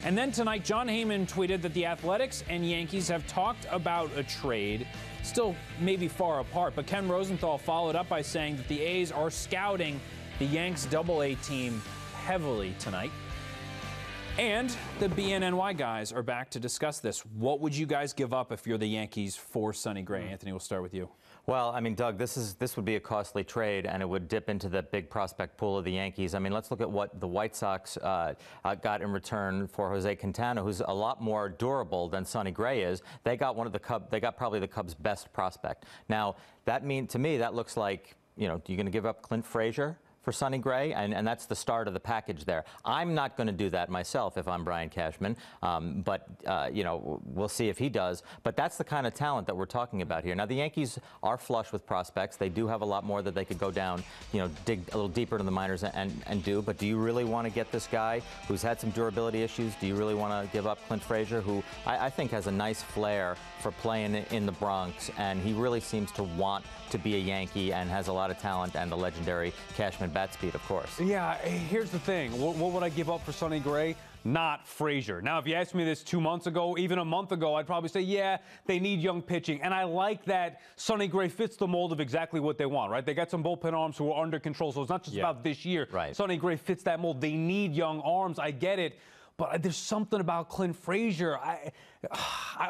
And then tonight, John Heyman tweeted that the Athletics and Yankees have talked about a trade, still maybe far apart, but Ken Rosenthal followed up by saying that the A's are scouting the Yanks Double-A team heavily tonight. And the BNNY guys are back to discuss this. What would you guys give up if you're the Yankees for Sonny Gray? Anthony, we'll start with you. Well, I mean, Doug, this would be a costly trade, and it would dip into the big prospect pool of the Yankees. I mean, let's look at what the White Sox got in return for Jose Quintana, who's a lot more durable than Sonny Gray is. They got probably the Cubs' best prospect. Now, to me, that looks like, you're going to give up Clint Frazier for Sonny Gray, and that's the start of the package there. I'm not going to do that myself if I'm Brian Cashman, but we'll see if he does. But that's the kind of talent that we're talking about here. Now, the Yankees are flush with prospects. They do have a lot more that they could go down, dig a little deeper into the minors and do. But do you really want to get this guy who's had some durability issues? Do you really want to give up Clint Frazier, who I think has a nice flair for playing in the Bronx, and he really seems to want to be a Yankee and has a lot of talent and the legendary Cashman bat speed, of course. Yeah, here's the thing. What would I give up for Sonny Gray? Not Frazier. Now, if you asked me this 2 months ago, even a month ago, I'd probably say, yeah, they need young pitching. And I like that Sonny Gray fits the mold of exactly what they want, right? They got some bullpen arms who are under control, so it's not just about this year. Right. Sonny Gray fits that mold. They need young arms. I get it. But there's something about Clint Frazier.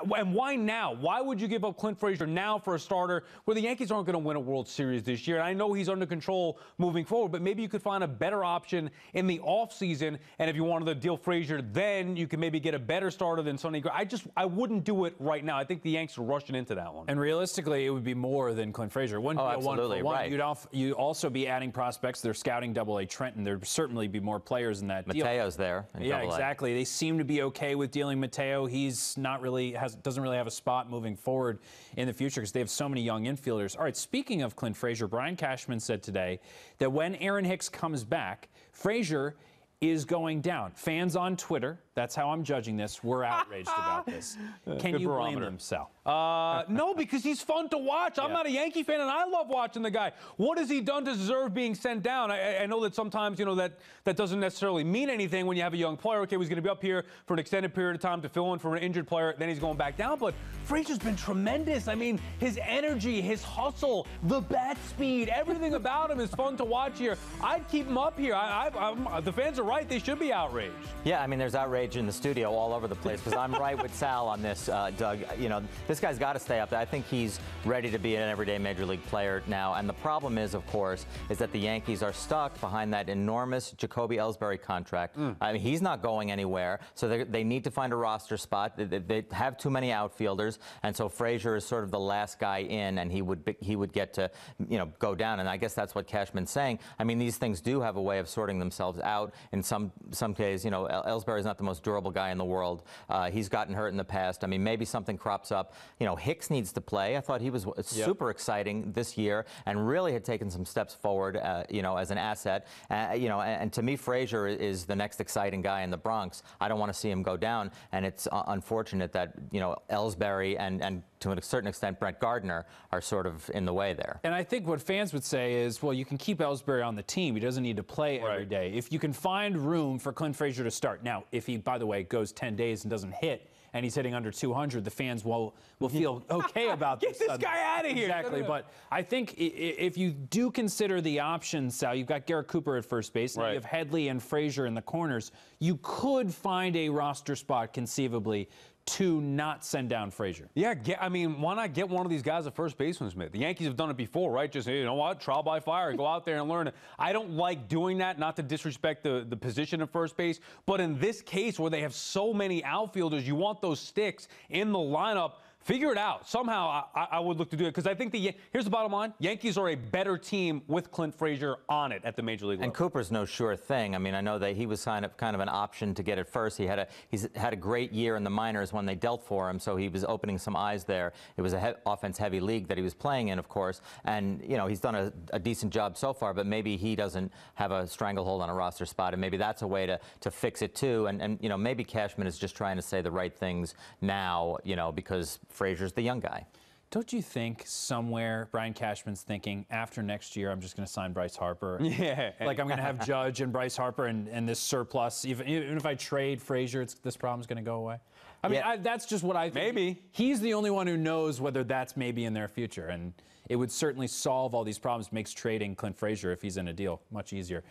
And why now? Why would you give up Clint Frazier now for a starter where the Yankees aren't going to win a World Series this year? And I know he's under control moving forward, but maybe you could find a better option in the offseason. And if you wanted to deal Frazier, then you can maybe get a better starter than Sonny Gray. I wouldn't do it right now. I think the Yanks are rushing into that one. And realistically, it would be more than Clint Frazier. It wouldn't be absolutely, a one for one. right. You'd also be adding prospects. They're scouting Double-A Trenton. There'd certainly be more players in that deal. Mateo's there. Yeah, exactly. They seem to be okay with dealing Mateo. He's not really doesn't really have a spot moving forward in the future because they have so many young infielders. All right, speaking of Clint Frazier, Brian Cashman said today that when Aaron Hicks comes back, Frazier is going down. Fans on Twitter, that's how I'm judging this, we're outraged about this. Can you blame them, Sal? No, because he's fun to watch. I'm not a Yankee fan, and I love watching the guy. What has he done to deserve being sent down? I know that sometimes, that doesn't necessarily mean anything when you have a young player. Okay, he's going to be up here for an extended period of time to fill in for an injured player, then he's going back down. But Frazier's been tremendous. I mean, his energy, his hustle, the bat speed, everything about him is fun to watch here. I'd keep him up here. The fans are right. They should be outraged. Yeah, I mean, there's outrage in the studio all over the place because I'm right with Sal on this, Doug. This guy's got to stay up there. I think he's ready to be an everyday major league player now. And the problem is, of course, is that the Yankees are stuck behind that enormous Jacoby Ellsbury contract. I mean, he's not going anywhere, so they need to find a roster spot. They have too many outfielders, and so Frazier is sort of the last guy in, and he would get to go down. And I guess that's what Cashman's saying. I mean, these things do have a way of sorting themselves out. In some cases, Ellsbury's not the most durable guy in the world. He's gotten hurt in the past. I mean, maybe something crops up. Hicks needs to play. I thought he was super exciting this year and really had taken some steps forward, as an asset. And to me, Frazier is the next exciting guy in the Bronx. I don't want to see him go down, and it's unfortunate that, Ellsbury and to a certain extent Brett Gardner are sort of in the way there. And I think what fans would say is, well, you can keep Ellsbury on the team. He doesn't need to play every day. If you can find room for Clint Frazier to start. Now, if he, by the way, goes 10 days and doesn't hit, and he's hitting under 200, the fans will feel okay about this. Get this guy out of here. Exactly. But I think if you do consider the options, Sal, you've got Garrett Cooper at first base, and you have Headley and Frazier in the corners. You could find a roster spot conceivably to not send down Frazier. Yeah, I mean, why not get one of these guys at first baseman, Smith? The Yankees have done it before, right? Just, you know what, trial by fire, go out there and learn it. I don't like doing that, not to disrespect the position of first base, but in this case where they have so many outfielders, you want those sticks in the lineup. Figure it out. Somehow, I would look to do it because I think here's the bottom line. Yankees are a better team with Clint Frazier on it at the Major League level. And Cooper's no sure thing. I mean, I know that he was kind of an option to get it first. He's had a great year in the minors when they dealt for him, so he was opening some eyes there. It was a offense-heavy league that he was playing in, of course, and he's done a decent job so far. But maybe he doesn't have a stranglehold on a roster spot, and maybe that's a way to fix it too. And maybe Cashman is just trying to say the right things now, because Frazier's the young guy. Don't you think somewhere Brian Cashman's thinking, after next year, I'm just going to sign Bryce Harper? Yeah. Like I'm going to have Judge and Bryce Harper and this surplus. Even if I trade Frazier, this problem's going to go away. I mean, that's just what I think. Maybe. He's the only one who knows whether that's maybe in their future. And it would certainly solve all these problems, makes trading Clint Frazier, if he's in a deal, much easier.